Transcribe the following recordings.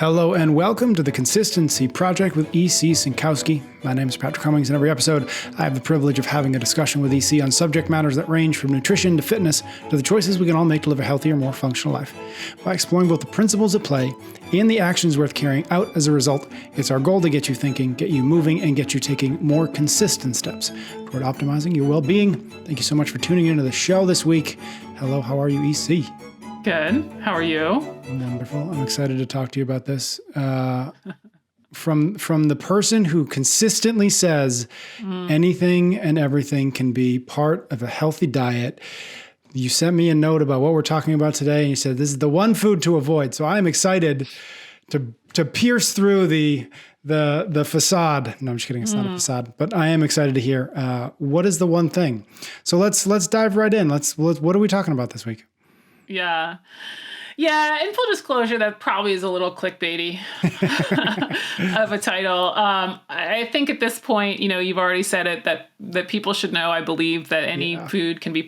Hello and welcome to the Consistency Project with E.C. Sinkowski. My name is Patrick Cummings. In every episode, I have the privilege of having a discussion with E.C. on subject matters that range from nutrition to fitness to the choices we can all make to live a healthier, more functional life. By exploring both the principles at play and the actions worth carrying out as a result, it's our goal to get you thinking, get you moving, and get you taking more consistent steps toward optimizing your well-being. Thank you so much for tuning into the show this week. Hello, how are you, E.C.? Good. How are you? Wonderful. I'm excited to talk to you about this. From the person who consistently says anything and everything can be part of a healthy diet. You sent me a note about what we're talking about today, and you said this is the one food to avoid. So I am excited to pierce through the facade. No, I'm just kidding. It's not a facade, but I am excited to hear what is the one thing. So let's dive right in. What are we talking about this week? Yeah. In full disclosure, that probably is a little clickbaity of a title. I think at this point, you've already said it, that people should know, I believe, that any food can be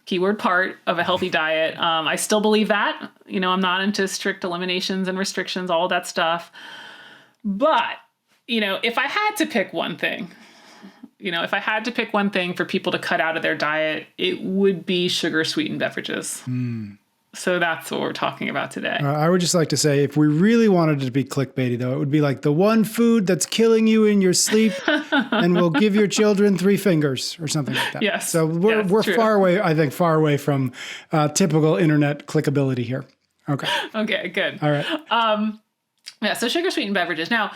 keyword part of a healthy diet. I still believe that. I'm not into strict eliminations and restrictions, all that stuff. But, if I had to pick one thing, for people to cut out of their diet, it would be sugar-sweetened beverages. So that's what we're talking about today. I would just like to say, if we really wanted it to be clickbaity, though, it would be like the one food that's killing you in your sleep and will give your children 3 fingers or something like that. Yes. So we're far away from typical internet clickability here. Okay. Okay, good. All right. So sugar-sweetened beverages. Now,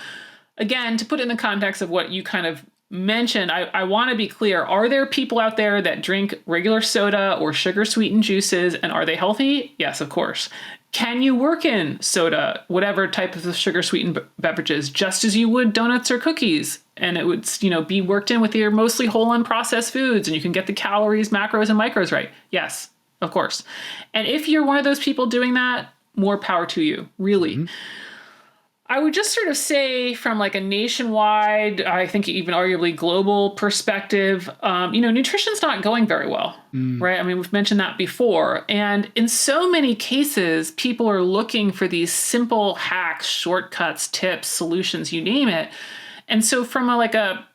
again, to put it in the context of what you kind of mentioned, I want to be clear. Are there people out there that drink regular soda or sugar-sweetened juices, and are they healthy? Yes, of course. Can you work in soda, whatever type of sugar-sweetened beverages, just as you would donuts or cookies? And it would, be worked in with your mostly whole unprocessed foods, and you can get the calories, macros, and micros right. Yes, of course. And if you're one of those people doing that, more power to you, really. Mm-hmm. I would just sort of say from like a nationwide, I think even arguably global perspective, nutrition's not going very well, right? I mean, we've mentioned that before. And in so many cases, people are looking for these simple hacks, shortcuts, tips, solutions, you name it. And so from a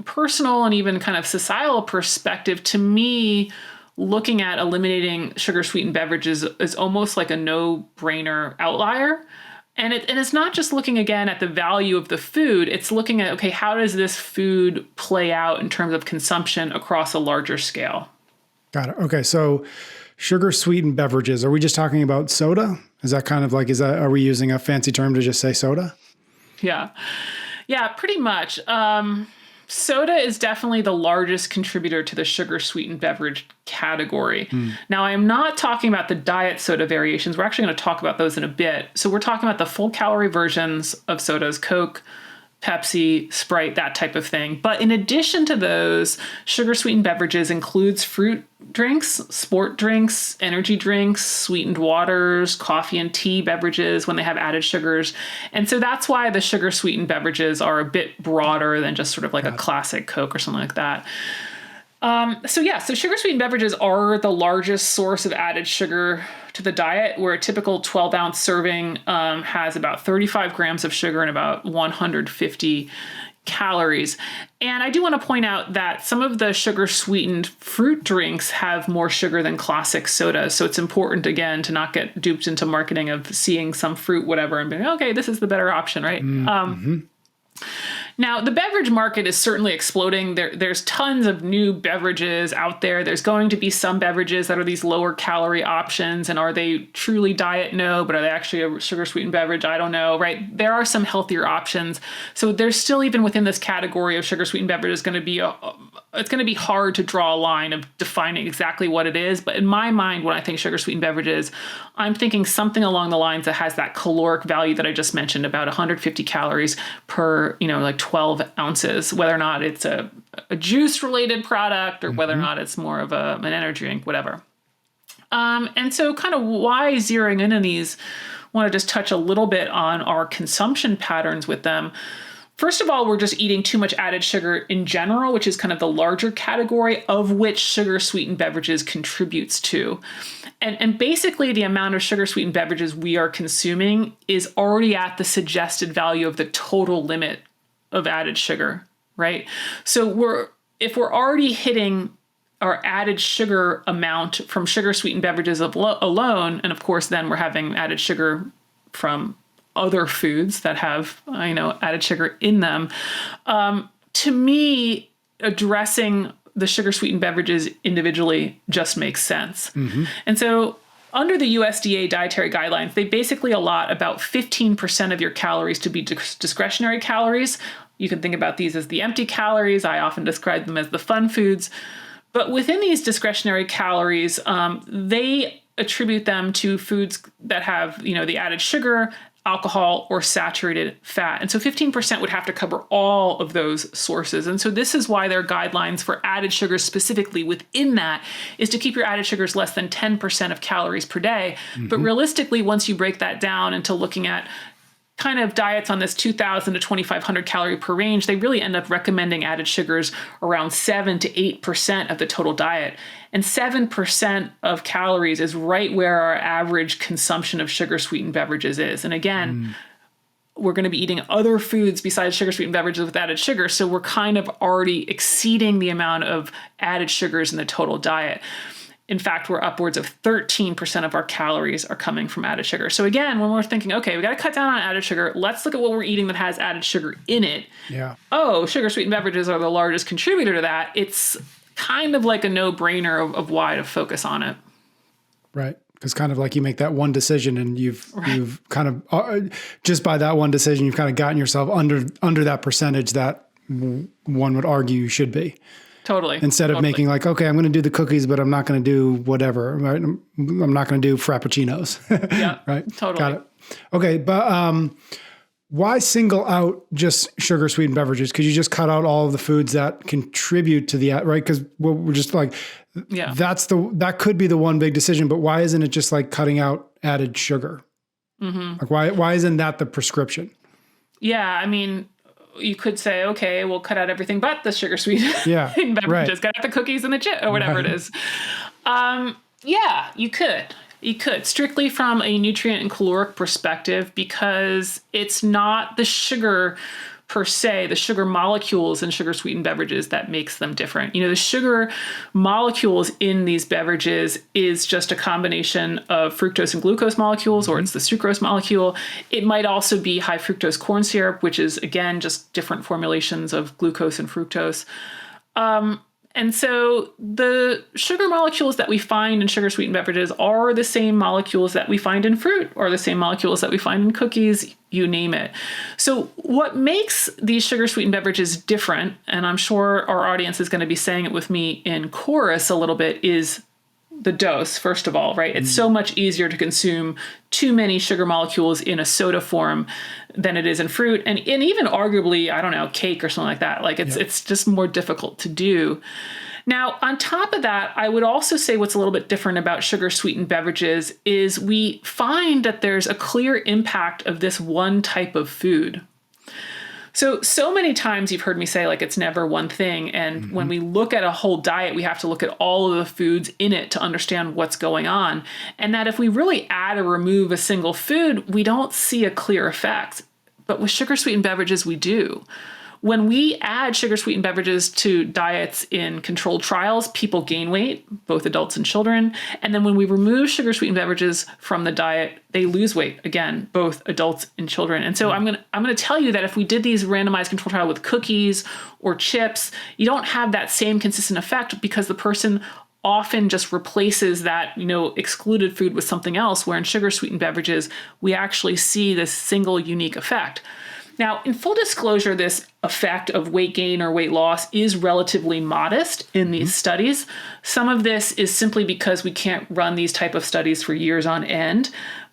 personal and even kind of societal perspective, to me, looking at eliminating sugar-sweetened beverages is almost like a no-brainer outlier. And it's not just looking, again, at the value of the food. It's looking at, okay, how does this food play out in terms of consumption across a larger scale? Got it. Okay, so sugar-sweetened beverages. Are we just talking about soda? Is that kind of like, are we using a fancy term to just say soda? Yeah, pretty much. Soda is definitely the largest contributor to the sugar-sweetened beverage category. Now, I am not talking about the diet soda variations. We're actually going to talk about those in a bit. So we're talking about the full-calorie versions of sodas, Coke, Pepsi, Sprite, that type of thing. But in addition to those, sugar-sweetened beverages includes fruit drinks, sport drinks, energy drinks, sweetened waters, coffee and tea beverages when they have added sugars. And so that's why the sugar-sweetened beverages are a bit broader than just sort of like a classic Coke or something like that. So sugar-sweetened beverages are the largest source of added sugar to the diet, where a typical 12-ounce serving has about 35 grams of sugar and about 150 calories. And I do want to point out that some of the sugar-sweetened fruit drinks have more sugar than classic soda. So it's important, again, to not get duped into marketing of seeing some fruit, whatever, and being, okay, this is the better option, right? Now, the beverage market is certainly exploding. There's tons of new beverages out there. There's going to be some beverages that are these lower calorie options. And are they truly diet? No. But are they actually a sugar-sweetened beverage? I don't know, right? There are some healthier options. So there's still, even within this category of sugar-sweetened beverages, it's going to be hard to draw a line of defining exactly what it is. But in my mind, when I think sugar-sweetened beverages, I'm thinking something along the lines that has that caloric value that I just mentioned, about 150 calories per, 12 ounces, whether or not it's a juice-related product or whether or not it's more of an energy drink, whatever. And so kind of why zeroing in on these, I want to just touch a little bit on our consumption patterns with them. First of all, we're just eating too much added sugar in general, which is kind of the larger category of which sugar-sweetened beverages contributes to. And basically, the amount of sugar-sweetened beverages we are consuming is already at the suggested value of the total limit of added sugar, right? So if we're already hitting our added sugar amount from sugar-sweetened beverages alone, and of course, then we're having added sugar from other foods that have, added sugar in them. To me, addressing the sugar-sweetened beverages individually just makes sense. Mm-hmm. And so under the USDA dietary guidelines, they basically allot about 15% of your calories to be discretionary calories. You can think about these as the empty calories. I often describe them as the fun foods. But within these discretionary calories, they attribute them to foods that have, the added sugar, alcohol, or saturated fat. And so 15% would have to cover all of those sources. And so this is why their guidelines for added sugars specifically within that is to keep your added sugars less than 10% of calories per day. Mm-hmm. But realistically, once you break that down into looking at kind of diets on this 2,000 to 2,500 calorie per range, they really end up recommending added sugars around 7 to 8% of the total diet. And 7% of calories is right where our average consumption of sugar-sweetened beverages is. And again, we're going to be eating other foods besides sugar-sweetened beverages with added sugar. So we're kind of already exceeding the amount of added sugars in the total diet. In fact, we're upwards of 13% of our calories are coming from added sugar. So again, when we're thinking, okay, we got to cut down on added sugar, let's look at what we're eating that has added sugar in it. Yeah. Oh, sugar-sweetened beverages are the largest contributor to that. It's kind of like a no-brainer of why to focus on it. Right. Because kind of like you make that one decision and you've kind of, just by that one decision, you've kind of gotten yourself under that percentage that one would argue you should be. Totally. Instead of making like, okay, I'm going to do the cookies, but I'm not going to do whatever. Right? I'm not going to do frappuccinos. Yeah. Right. Totally. Got it. Okay. But why single out just sugar-sweetened beverages? Could you just cut out all of the foods that contribute to the, right? Because we're just like, that could be the one big decision, but why isn't it just like cutting out added sugar? Mm-hmm. Like why isn't that the prescription? Yeah. I mean, you could say, okay, we'll cut out everything but the sugar-sweetened beverages, right. cut out the cookies and the chip or whatever it is. Yeah, you could. You could, strictly from a nutrient and caloric perspective, because it's not the sugar per se, the sugar molecules in sugar-sweetened beverages that makes them different. The sugar molecules in these beverages is just a combination of fructose and glucose molecules, or it's the sucrose molecule. It might also be high fructose corn syrup, which is, again, just different formulations of glucose and fructose. And so the sugar molecules that we find in sugar-sweetened beverages are the same molecules that we find in fruit, or the same molecules that we find in cookies, you name it. So what makes these sugar-sweetened beverages different, and I'm sure our audience is going to be saying it with me in chorus a little bit, is the dose, first of all, right? It's so much easier to consume too many sugar molecules in a soda form than it is in fruit. And even arguably, I don't know, cake or something like that. Like it's just more difficult to do. Now, on top of that, I would also say what's a little bit different about sugar-sweetened beverages is we find that there's a clear impact of this one type of food. So many times you've heard me say, like, it's never one thing. And when we look at a whole diet, we have to look at all of the foods in it to understand what's going on. And that if we really add or remove a single food, we don't see a clear effect. But with sugar-sweetened beverages, we do. When we add sugar-sweetened beverages to diets in controlled trials, people gain weight, both adults and children. And then when we remove sugar-sweetened beverages from the diet, they lose weight, again, both adults and children. And so I'm going to tell you that if we did these randomized controlled trial with cookies or chips, you don't have that same consistent effect because the person often just replaces that, excluded food with something else, where in sugar-sweetened beverages, we actually see this single unique effect. Now, in full disclosure, this effect of weight gain or weight loss is relatively modest in these studies. Some of this is simply because we can't run these type of studies for years on end.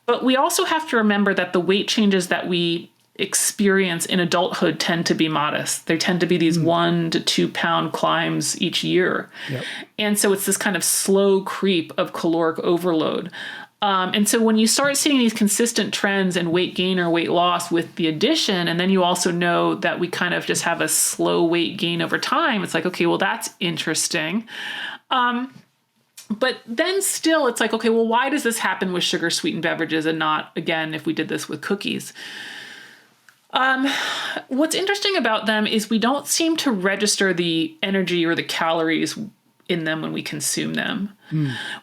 But we also have to remember that the weight changes that we experience in adulthood tend to be modest. They tend to be these 1 to 2 pound climbs each year. Yep. And so it's this kind of slow creep of caloric overload. And so when you start seeing these consistent trends in weight gain or weight loss with the addition, and then you also know that we kind of just have a slow weight gain over time, it's like, okay, well, that's interesting. But then still, it's like, okay, well, why does this happen with sugar-sweetened beverages and not, again, if we did this with cookies? What's interesting about them is we don't seem to register the energy or the calories in them when we consume them.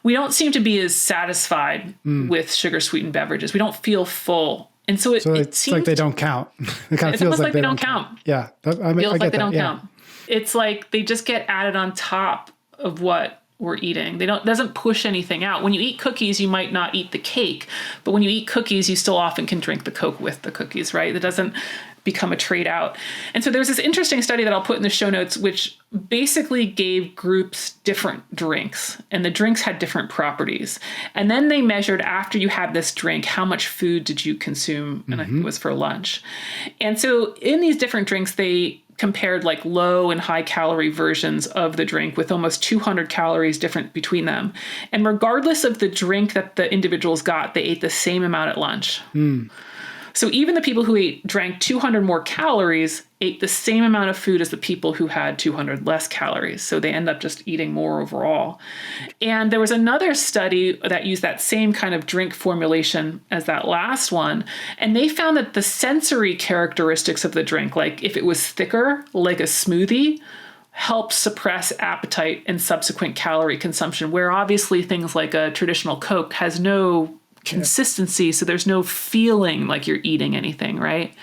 We don't seem to be as satisfied with sugar-sweetened beverages. We don't feel full. And so it seems like they don't count. It kind of feels like they don't count. Yeah. I don't count. It's like they just get added on top of what we're eating. It doesn't push anything out. When you eat cookies, you might not eat the cake, but when you eat cookies, you still often can drink the Coke with the cookies, right? It doesn't become a trade out. And so there's this interesting study that I'll put in the show notes, which basically gave groups different drinks, and the drinks had different properties. And then they measured, after you had this drink, how much food did you consume? And I think it was for lunch. And so in these different drinks, they compared like low and high calorie versions of the drink with almost 200 calories different between them. And regardless of the drink that the individuals got, they ate the same amount at lunch. So even the people who drank 200 more calories ate the same amount of food as the people who had 200 less calories. So they end up just eating more overall. And there was another study that used that same kind of drink formulation as that last one. And they found that the sensory characteristics of the drink, like if it was thicker, like a smoothie, helps suppress appetite and subsequent calorie consumption, where obviously things like a traditional Coke has no consistency, so there's no feeling like you're eating anything, right?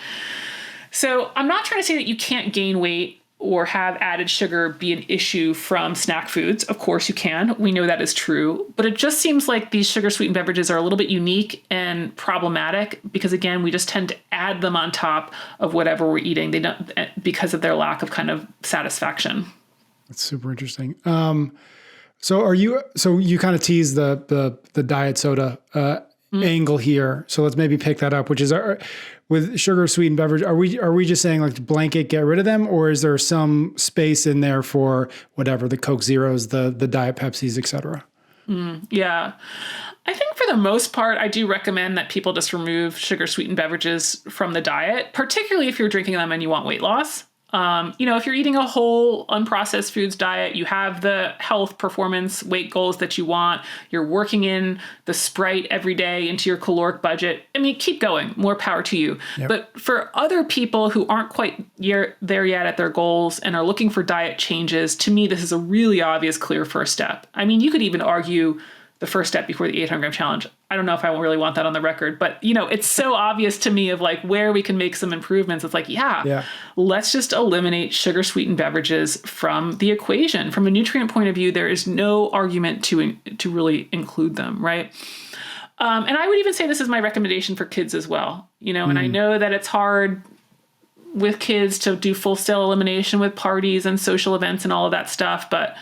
So I'm not trying to say that you can't gain weight or have added sugar be an issue from snack foods. Of course you can. We know that is true. But it just seems like these sugar-sweetened beverages are a little bit unique and problematic because, again, we just tend to add them on top of whatever we're eating. They don't, because of their lack of kind of satisfaction. That's super interesting. So you kind of tease the diet soda angle here. So let's maybe pick that up, which is with sugar sweetened beverage. Are we just saying like blanket get rid of them, or is there some space in there for whatever, the Coke Zeros, the Diet Pepsis, et cetera? Yeah. I think for the most part, I do recommend that people just remove sugar sweetened beverages from the diet, particularly if you're drinking them and you want weight loss. If you're eating a whole unprocessed foods diet, you have the health, performance, weight goals that you want, you're working in the Sprite every day into your caloric budget. I mean, keep going, more power to you. Yep. But for other people who aren't quite there yet at their goals and are looking for diet changes, to me, this is a really obvious, clear first step. I mean, you could even argue the first step before the 800 gram challenge. I don't know if I really want that on the record, but it's so obvious to me of like where we can make some improvements. It's like, let's just eliminate sugar sweetened beverages from the equation. From a nutrient point of view, there is no argument to really include them. Right. And I would even say this is my recommendation for kids as well, and I know that it's hard with kids to do full scale elimination with parties and social events and all of that stuff. But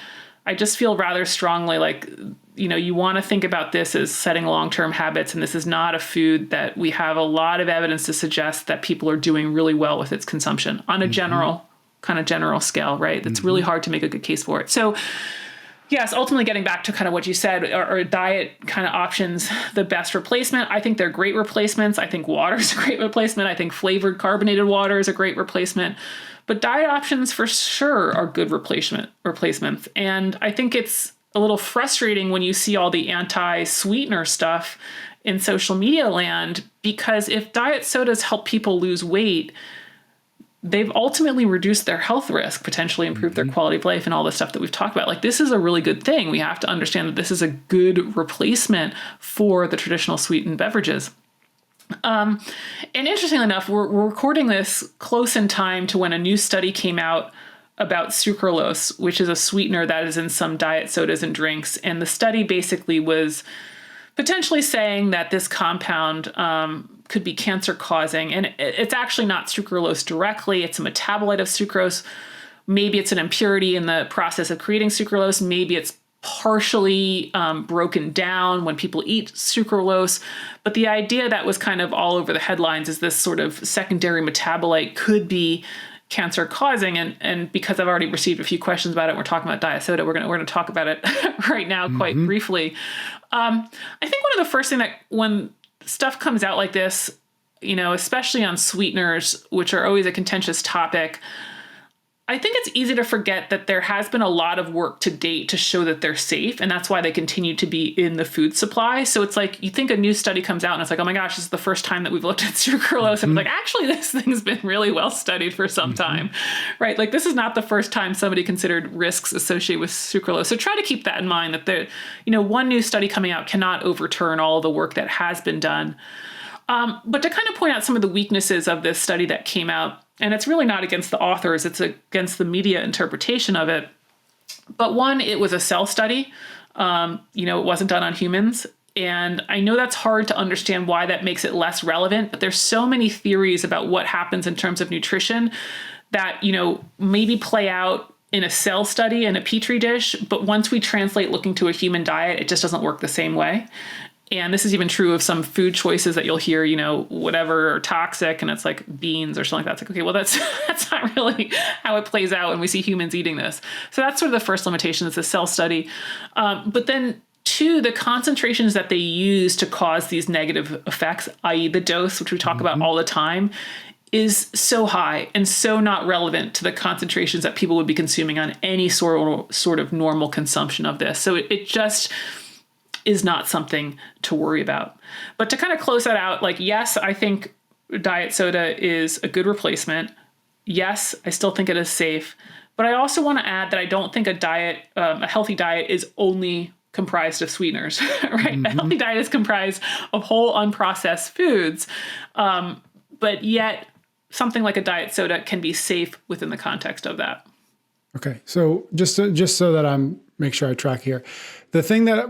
I just feel rather strongly like, you want to think about this as setting long-term habits. And this is not a food that we have a lot of evidence to suggest that people are doing really well with its consumption on a general scale, right? It's really hard to make a good case for it. So yes, ultimately getting back to kind of what you said, are diet kind of options the best replacement? I think they're great replacements. I think water is a great replacement. I think flavored carbonated water is a great replacement. But diet options for sure are good replacements. And I think it's a little frustrating when you see all the anti-sweetener stuff in social media land, because if diet sodas help people lose weight, they've ultimately reduced their health risk, potentially improved their quality of life and all the stuff that we've talked about. Like, this is a really good thing. We have to understand that this is a good replacement for the traditional sweetened beverages. And interestingly enough, we're recording this close in time to when a new study came out about sucralose, which is a sweetener that is in some diet sodas and drinks. And the study basically was potentially saying that this compound could be cancer causing. And it's actually not sucralose directly. It's a metabolite of sucrose. Maybe it's an impurity in the process of creating sucralose. Maybe it's partially broken down when people eat sucralose. But the idea that was kind of all over the headlines is this sort of secondary metabolite could be cancer causing. And because I've already received a few questions about it, we're talking about diet soda, we're going to talk about it right now quite briefly. I think one of the first thing that when stuff comes out like this, especially on sweeteners, which are always a contentious topic, I think it's easy to forget that there has been a lot of work to date to show that they're safe, and that's why they continue to be in the food supply. So it's like you think a new study comes out and it's like, oh my gosh, this is the first time that we've looked at sucralose. And it's like, actually, this thing's been really well studied for some time, right? Like this is not the first time somebody considered risks associated with sucralose. So try to keep that in mind that one new study coming out cannot overturn all of the work that has been done. But to kind of point out some of the weaknesses of this study that came out, and it's really not against the authors, it's against the media interpretation of it. But one, it was a cell study. It wasn't done on humans. And I know that's hard to understand why that makes it less relevant, but there's so many theories about what happens in terms of nutrition that, maybe play out in a cell study in a petri dish. But once we translate looking to a human diet, it just doesn't work the same way. And this is even true of some food choices that you'll hear, whatever are toxic, and it's like beans or something like that. It's like, okay, well, that's not really how it plays out when we see humans eating this. So that's sort of the first limitation. It's a cell study. But then two, the concentrations that they use to cause these negative effects, i.e. the dose, which we talk about all the time, is so high and so not relevant to the concentrations that people would be consuming on any sort of normal consumption of this. So it just is not something to worry about. But to kind of close that out, yes, I think diet soda is a good replacement. Yes, I still think it is safe. But I also want to add that I don't think a healthy diet is only comprised of sweeteners, right? A healthy diet is comprised of whole unprocessed foods. But yet something like a diet soda can be safe within the context of that. Okay. So just so that make sure I track here. The thing that,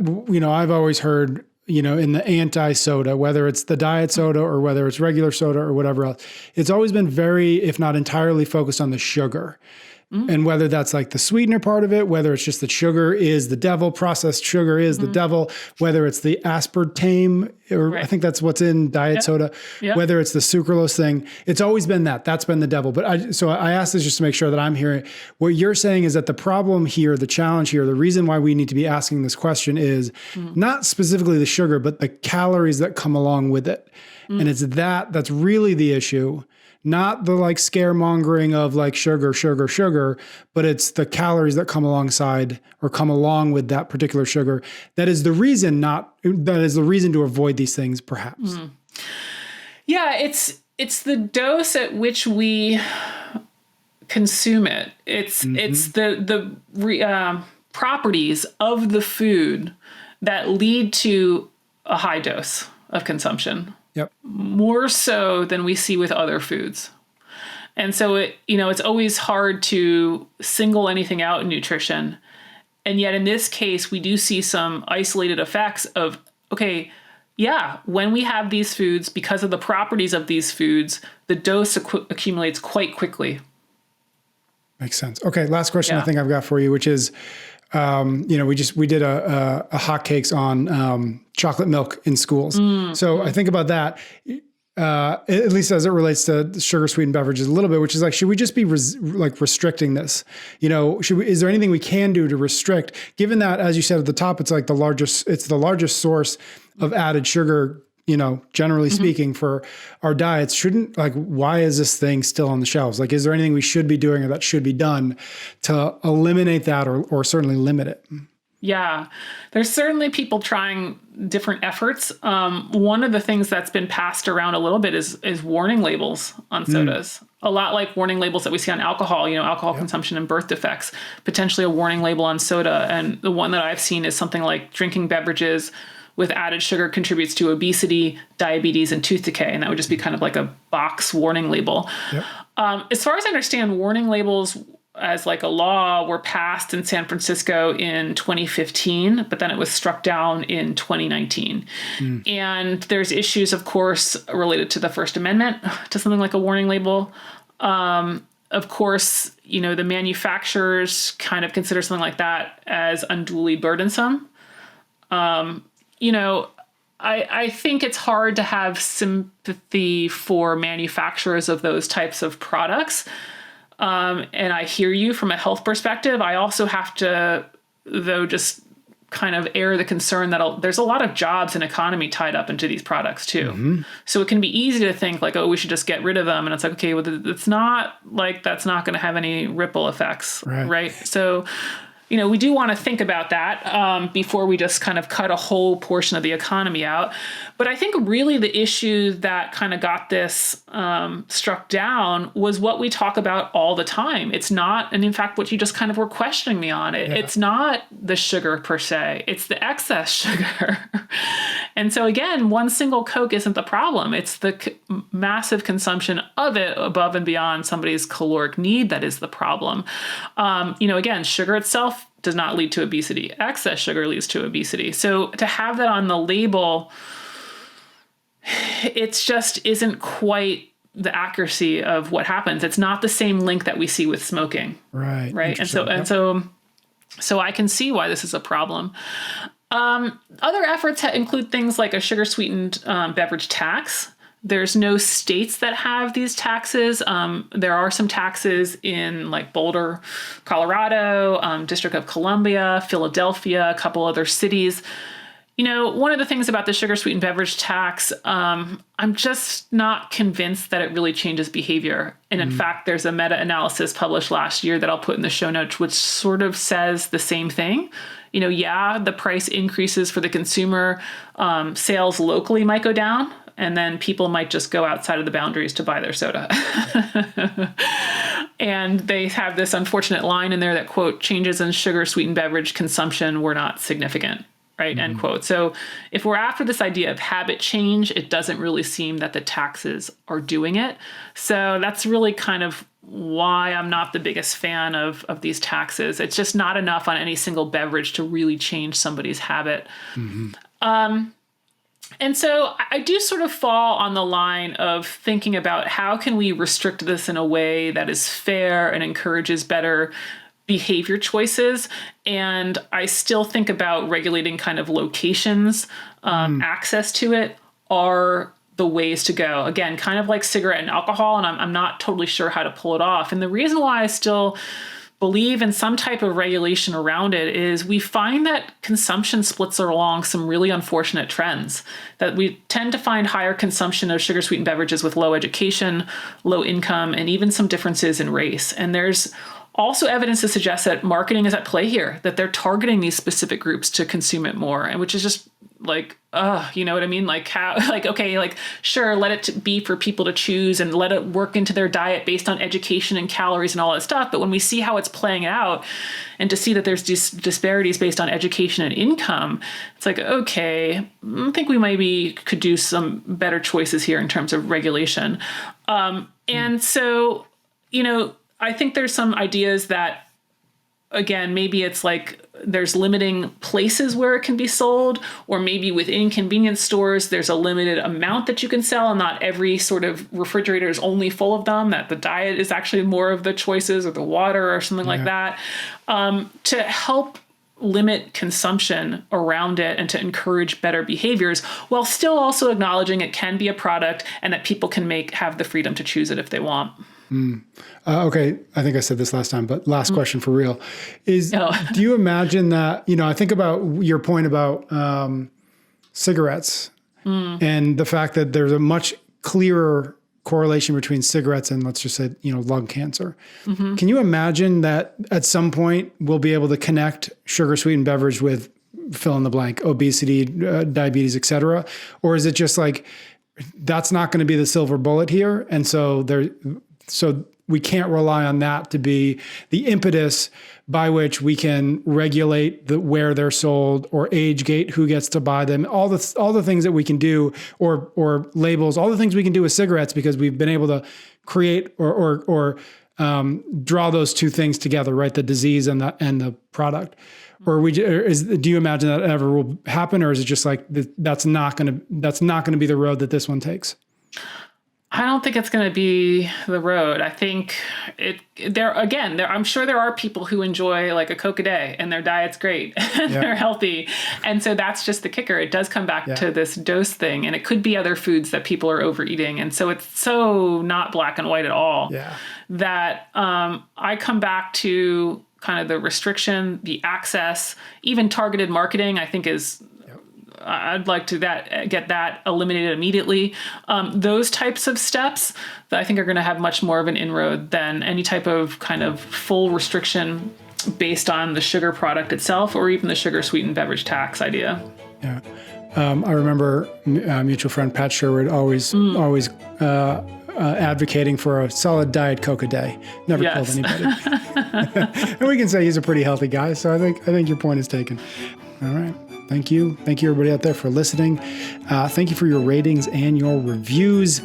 I've always heard, in the anti-soda, whether it's the diet soda or whether it's regular soda or whatever else, it's always been very, if not entirely focused on the sugar. And whether that's like the sweetener part of it, whether it's just that sugar is the devil, processed sugar is the devil, whether it's the aspartame, or I think that's what's in diet soda, whether it's the sucralose thing, it's always been that's been the devil. But I asked this just to make sure that I'm hearing what you're saying is that the problem here, the challenge here, the reason why we need to be asking this question is not specifically the sugar, but the calories that come along with it. And it's that's really the issue. Not the scaremongering of sugar, but it's the calories that come alongside or come along with that particular sugar. That is the reason to avoid these things, perhaps. Yeah, it's the dose at which we consume it. It's the properties of the food that lead to a high dose of consumption. Yep. More so than we see with other foods. And so it's always hard to single anything out in nutrition. And yet in this case, we do see some isolated effects of, when we have these foods, because of the properties of these foods, the dose accumulates quite quickly. Makes sense. Okay. Last question I think I've got for you, which is, we did a hotcakes on chocolate milk in schools. I think about that, at least as it relates to sugar-sweetened beverages a little bit, which is should we just be restricting this? Is there anything we can do to restrict, given that, as you said at the top, it's the largest source of added sugar, generally speaking, for our diets. Why is this thing still on the shelves? Is there anything we should be doing or that should be done to eliminate that or certainly limit it? Yeah, there's certainly people trying different efforts. One of the things that's been passed around a little bit is warning labels on sodas. A lot like warning labels that we see on alcohol, alcohol consumption and birth defects, potentially a warning label on soda. And the one that I've seen is something like drinking beverages with added sugar contributes to obesity, diabetes, and tooth decay. And that would just be kind of like a box warning label. Yep. As far as I understand, warning labels as a law were passed in San Francisco in 2015, but then it was struck down in 2019. And there's issues, of course, related to the First Amendment to something like a warning label. Of course, the manufacturers kind of consider something like that as unduly burdensome. I think it's hard to have sympathy for manufacturers of those types of products. And I hear you from a health perspective. I also have to, though, just kind of air the concern that there's a lot of jobs and economy tied up into these products too. So it can be easy to think like, oh, we should just get rid of them. And it's like, okay, well, it's not like that's not going to have any ripple effects, right? So, we do want to think about that before we just kind of cut a whole portion of the economy out. But I think really the issue that kind of got this struck down was what we talk about all the time. It's not, and in fact, what you just kind of were questioning me on, it's not the sugar per se, it's the excess sugar. And so again, one single Coke isn't the problem. It's the massive consumption of it above and beyond somebody's caloric need that is the problem. Again, sugar itself does not lead to obesity. Excess sugar leads to obesity. So to have that on the label, it's just isn't quite the accuracy of what happens. It's not the same link that we see with smoking. Right. So I can see why this is a problem. Other efforts include things like a sugar-sweetened beverage tax. There's no states that have these taxes. There are some taxes in like Boulder, Colorado, District of Columbia, Philadelphia, a couple other cities. One of the things about the sugar-sweetened beverage tax, I'm just not convinced that it really changes behavior. And in fact, there's a meta-analysis published last year that I'll put in the show notes, which sort of says the same thing. The price increases for the consumer, sales locally might go down, and then people might just go outside of the boundaries to buy their soda. And they have this unfortunate line in there that, quote, changes in sugar-sweetened beverage consumption were not significant, right, end quote. So if we're after this idea of habit change, it doesn't really seem that the taxes are doing it. So that's really kind of why I'm not the biggest fan of these taxes. It's just not enough on any single beverage to really change somebody's habit. And so I do sort of fall on the line of thinking about how can we restrict this in a way that is fair and encourages better behavior choices. And I still think about regulating kind of locations, access to it are the ways to go. Again, kind of like cigarette and alcohol, and I'm not totally sure how to pull it off. And the reason why I still believe in some type of regulation around it is we find that consumption splits are along some really unfortunate trends, that we tend to find higher consumption of sugar-sweetened beverages with low education, low income, and even some differences in race. And there's also evidence to suggest that marketing is at play here, that they're targeting these specific groups to consume it more, and which is just like, you know what I mean? Like how, like, okay, like, sure, let it be for people to choose and let it work into their diet based on education and calories and all that stuff. But when we see how it's playing out and to see that there's disparities based on education and income, it's like, okay, I think we maybe could do some better choices here in terms of regulation. And so, I think there's some ideas that, again, maybe it's like there's limiting places where it can be sold, or maybe within convenience stores, there's a limited amount that you can sell, and not every sort of refrigerator is only full of them, that the diet is actually more of the choices, or the water or something like that, to help limit consumption around it and to encourage better behaviors, while still also acknowledging it can be a product and that people can have the freedom to choose it if they want. Okay. I think I said this last time, but last question for real is, do you imagine that, I think about your point about cigarettes and the fact that there's a much clearer correlation between cigarettes and, let's just say, lung cancer. Can you imagine that at some point we'll be able to connect sugar-sweetened beverage with fill in the blank, obesity, diabetes, et cetera? Or is it just like, that's not going to be the silver bullet here? And so we can't rely on that to be the impetus by which we can regulate where they're sold, or age gate who gets to buy them, all the things that we can do, or labels, all the things we can do with cigarettes, because we've been able to create or draw those two things together, right? The disease and the product. Or do you imagine that ever will happen, or is it just like that's not going to be the road that this one takes? I don't think it's going to be the road. I think I'm sure there are people who enjoy like a Coke a day and their diet's great and they're healthy. And so that's just the kicker. It does come back to this dose thing, and it could be other foods that people are overeating. And so it's so not black and white at all that I come back to kind of the restriction, the access, even targeted marketing, I think I'd like to get that eliminated immediately. Those types of steps that I think are going to have much more of an inroad than any type of kind of full restriction based on the sugar product itself, or even the sugar-sweetened beverage tax idea. Yeah. I remember mutual friend Pat Sherwood always advocating for a solid Diet Coke a day. Never killed anybody. And we can say he's a pretty healthy guy. So I think your point is taken. All right. Thank you. Thank you, everybody out there, for listening. Thank you for your ratings and your reviews.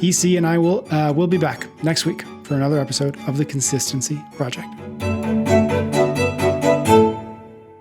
EC and I will be back next week for another episode of The Consistency Project.